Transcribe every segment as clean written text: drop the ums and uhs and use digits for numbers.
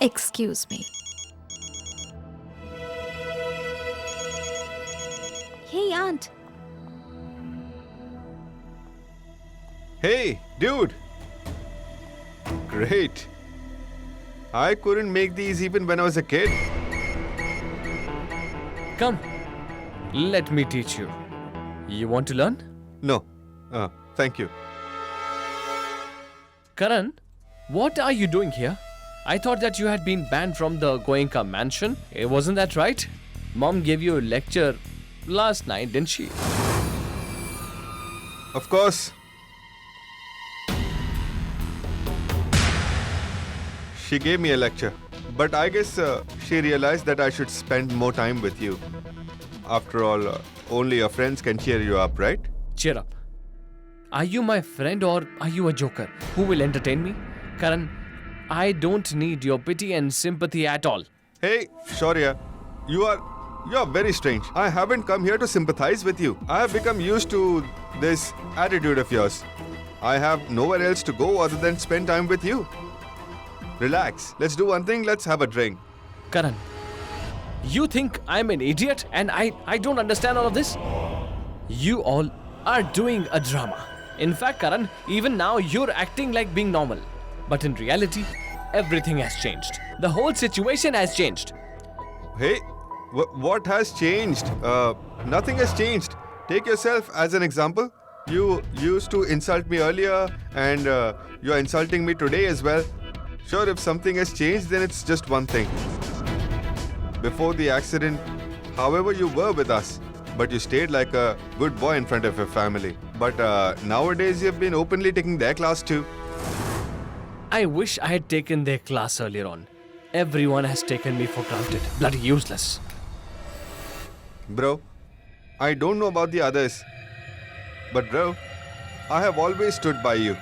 Excuse me. Hey, Aunt. Hey, dude! Great. I couldn't make these even when I was a kid. Come, let me teach you. You want to learn? No. Thank you. Karan, what are you doing here? I thought that you had been banned from the Goenka mansion. Wasn't that right? Mom gave you a lecture last night, didn't she? Of course. She gave me a lecture. But I guess she realized that I should spend more time with you. After all, only your friends can cheer you up, right? Cheer up. Are you my friend or are you a joker who will entertain me? Karan, I don't need your pity and sympathy at all. Hey, Shaurya, you are very strange. I haven't come here to sympathize with you. I have become used to this attitude of yours. I have nowhere else to go other than spend time with you. Relax. Let's do one thing. Let's have a drink. Karan, you think I'm an idiot and I don't understand all of this? You all are doing a drama. In fact, Karan, even now you're acting like being normal. But in reality, everything has changed. The whole situation has changed. Hey, what has changed? Nothing has changed. Take yourself as an example. You used to insult me earlier and you're insulting me today as well. Sure, if something has changed, then it's just one thing. Before the accident, however you were with us, but you stayed like a good boy in front of your family. But nowadays, you've been openly taking their class too. I wish I had taken their class earlier on. Everyone has taken me for granted. Bloody useless. Bro, I don't know about the others. But bro, I have always stood by you.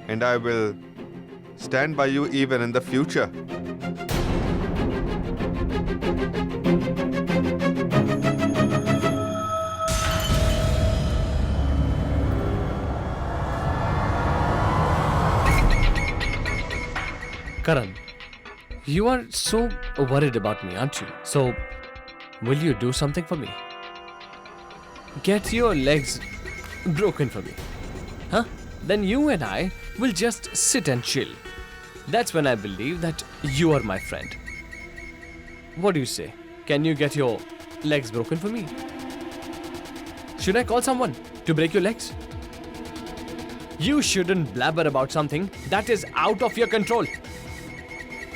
And I will stand by you even in the future. Karan, you are so worried about me, aren't you? So, will you do something for me? Get your legs broken for me. Huh? Then you and I will just sit and chill. That's when I believe that you are my friend. What do you say? Can you get your legs broken for me? Should I call someone to break your legs? You shouldn't blabber about something that is out of your control.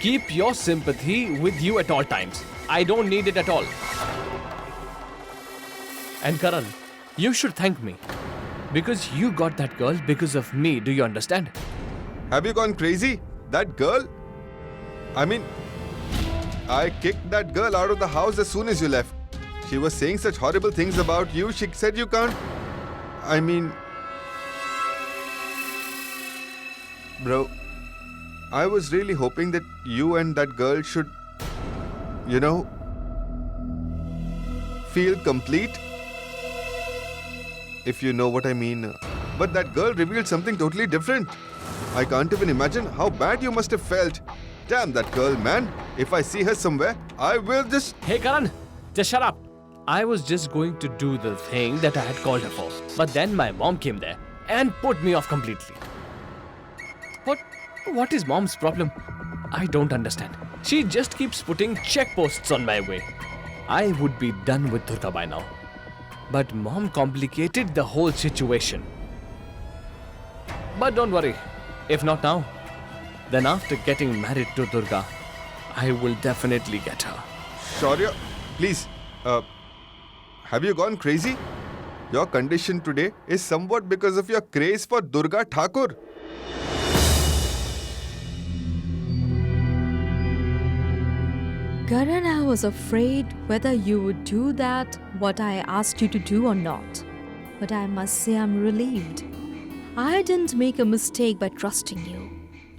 Keep your sympathy with you at all times. I don't need it at all. And Karan, you should thank me. Because you got that girl because of me. Do you understand? Have you gone crazy? That girl? I mean, I kicked that girl out of the house as soon as you left. She was saying such horrible things about you. She said you can't. I mean, bro, I was really hoping that you and that girl should, feel complete. If you know what I mean. But that girl revealed something totally different. I can't even imagine how bad you must have felt. Damn that girl, man. If I see her somewhere, I will just... Hey Karan, just shut up. I was just going to do the thing that I had called her for. But then my mom came there and put me off completely. What is mom's problem? I don't understand. She just keeps putting checkposts on my way. I would be done with Durga by now. But mom complicated the whole situation. But don't worry. If not now, then after getting married to Durga, I will definitely get her. Shaurya, please, have you gone crazy? Your condition today is somewhat because of your craze for Durga Thakur. Karan, I was afraid whether you would do that, what I asked you to do or not. But I must say I'm relieved. I didn't make a mistake by trusting you.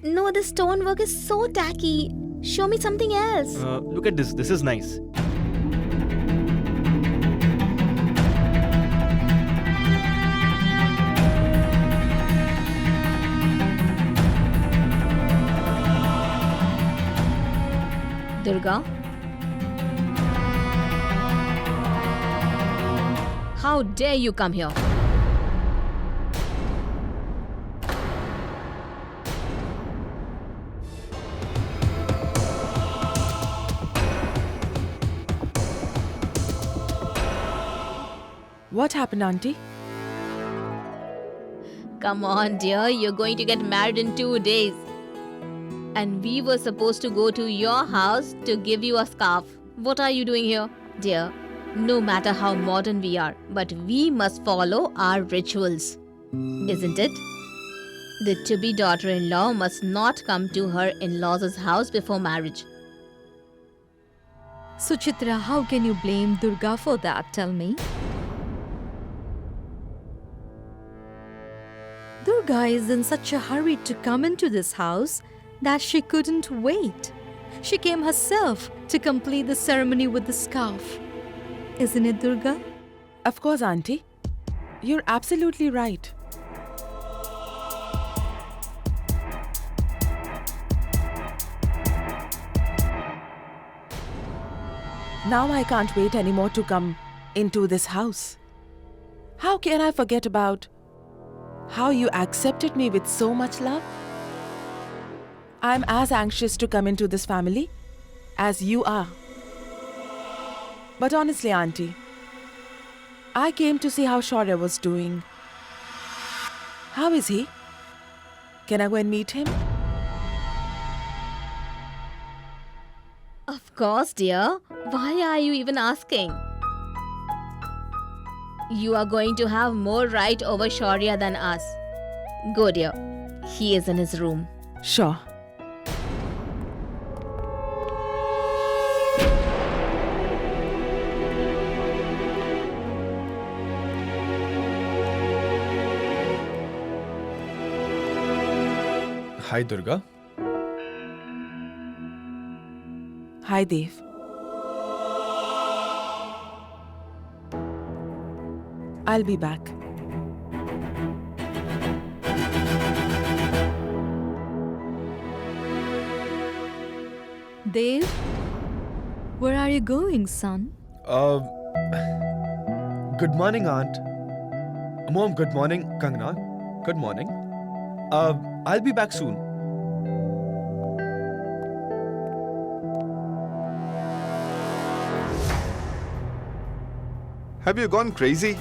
No, the stonework is so tacky. Show me something else. Look at this. This is nice. Durga. How dare you come here? What happened, Auntie? Come on, dear, you're going to get married in 2 days. And we were supposed to go to your house to give you a scarf. What are you doing here? Dear, no matter how modern we are, but we must follow our rituals. Isn't it? The to-be daughter-in-law must not come to her in-laws' house before marriage. Suchitra, how can you blame Durga for that? Tell me. Durga is in such a hurry to come into this house that she couldn't wait. She came herself to complete the ceremony with the scarf. Isn't it, Durga? Of course, Auntie. You're absolutely right. Now I can't wait anymore to come into this house. How can I forget about how you accepted me with so much love? I'm as anxious to come into this family as you are. But honestly, Auntie, I came to see how Shaurya was doing. How is he? Can I go and meet him? Of course, dear. Why are you even asking? You are going to have more right over Shaurya than us. Go, dear. He is in his room. Sure. Hi, Durga. Hi, Dev. I'll be back. Dev, where are you going, son? Good morning, Aunt. Mom, good morning. Kangna, good morning. I'll be back soon. Have you gone crazy?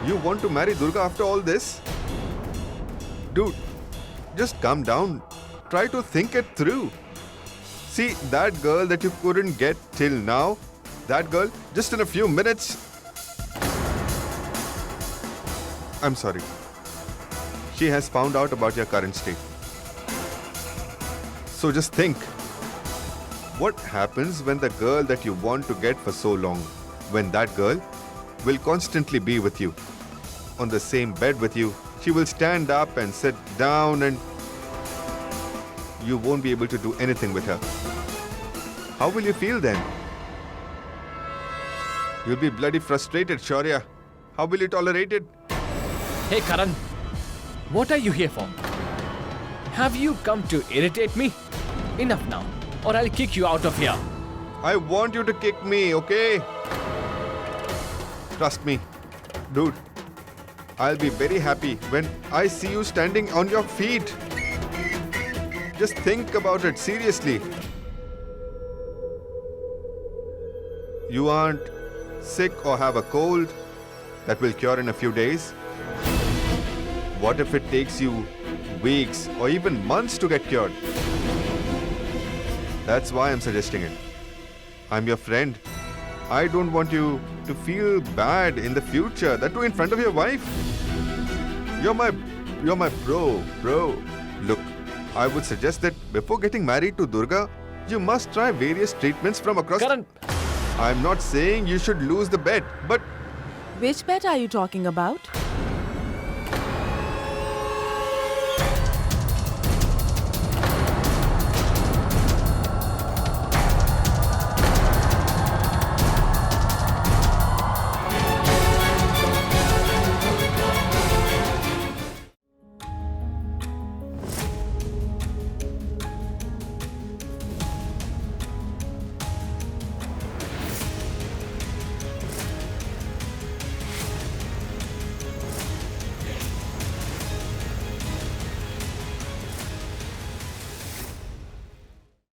You want to marry Durga after all this? Dude, just calm down. Try to think it through. See, that girl that you couldn't get till now, that girl, just in a few minutes. I'm sorry. She has found out about your current state. So just think. What happens when the girl that you want to get for so long, when that girl will constantly be with you, on the same bed with you, she will stand up and sit down and you won't be able to do anything with her. How will you feel then? You'll be bloody frustrated, Shaurya. How will you tolerate it? Hey, Karan. What are you here for? Have you come to irritate me? Enough now, or I'll kick you out of here. I want you to kick me, okay? Trust me. Dude, I'll be very happy when I see you standing on your feet. Just think about it seriously. You aren't sick or have a cold that will cure in a few days? What if it takes you weeks or even months to get cured? That's why I'm suggesting it. I'm your friend. I don't want you to feel bad in the future, that too in front of your wife. You're my bro. Look, I would suggest that before getting married to Durga, you must try various treatments from across... Karan! I'm not saying you should lose the bet, but Which bet are you talking about?